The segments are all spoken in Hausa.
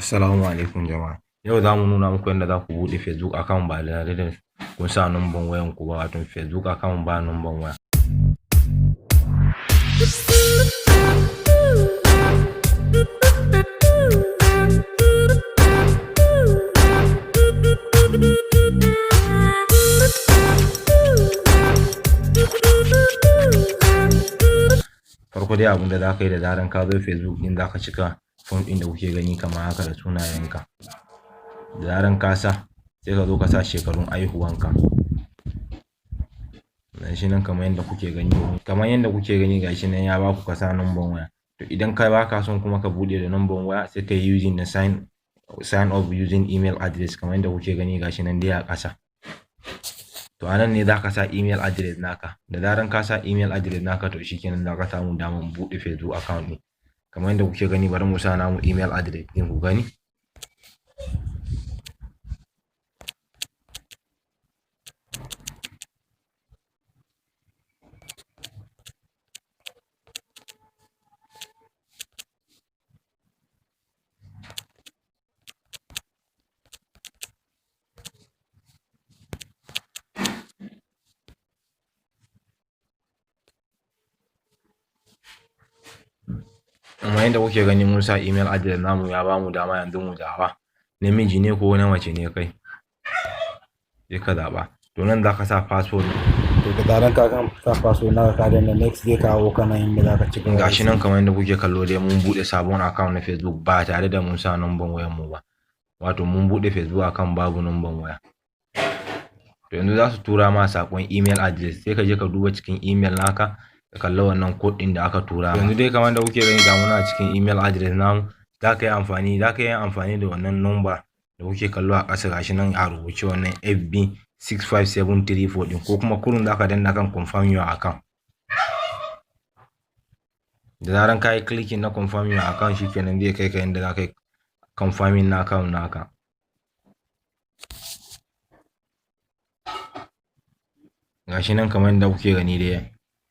Assalamu alaikum jama'a. Yau za mu nuna muku yadda za ku buɗe Facebook account ba tare da kun sa number wayan ku ba, wato Facebook account ba number waya. Farko dai abin da za ka yi da zaran ka zo Facebook ɗin, za ka cika form ɗin da kuke gani kamar haka da sunayenka. Da zaran ka sa, sai ka zo ka sa shekarun aihuwanka. Gashi nan kamar yadda kuke gani, gashi nan ya baku ka sa number waya. To idan kai baka son kuma ka buɗe da number waya, sai ka yi using da sign up using email address kamar yadda kuke gani gashi nan dai a ƙasa. To anan ne za ka sa email address naka. Da zaran ka sa email address naka, to shikenan za ka samu damar buɗe Facebook account ɗin. Kamar yadda kuke gani, bari mu sa namu email address ɗin ku gani. Kamar yadda kuke gani, mun sa email address namu, ya bamu dama yanzu mu zaɓa namiji ne ko na mace ne kai, sai ka zaɓa. To nan za ka sa password. To da zaran ka sa password naka, ka danna next, zai kawo kana inda za ka cika. Gashi nan kamar yadda kuke kallo dai, mun buɗe sabon account na Facebook ba tare da mun sa number wayan mu ba, wato mun buɗe Facebook account babu number waya. To yanzu za su tura ma saƙon email address, sai ka je ka duba cikin email naka ka kalla wannan code ɗin da aka tura. Yanzu dai kamar da kuke gani, ga muna cikin email address namu. Za ka yi amfani da wannan number da kuke kallo a ƙasa, gashi nan a rubuce, wannan FB65734 ɗin, ko kuma kurun za ka danna kan confirm your account. Da zaran ka yi clicking na confirm your account, shikenan zai kai ka inda za ka yi confirming na account naka. Gashi nan kamar yadda kuke gani dai,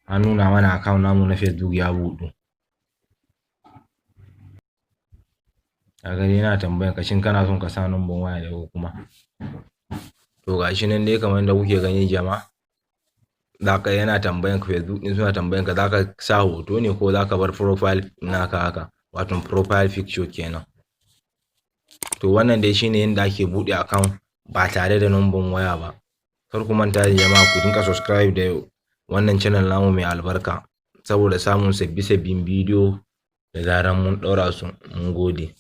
an nuna mana account namu na Facebook ya buɗu. Kaga dai yana tambayan ka shin kana son ka sa number waya da ko kuma. To gashi nan dai kamar yadda kuke gani jama'a, yana tambayan ka, Facebook ɗin suna tambayan ka, za ka sa hoto ne ko za ka bar profile naka haka, wato profile picture kenan. To wannan dai shine yadda ake buɗe account ba tare da number waya ba. Kar ku manta da jama'a, ku dinga subscribe da wannan channel namu mai albarka, saboda samun sabbin bidiyo da zaran mun ɗora su. Mun gode.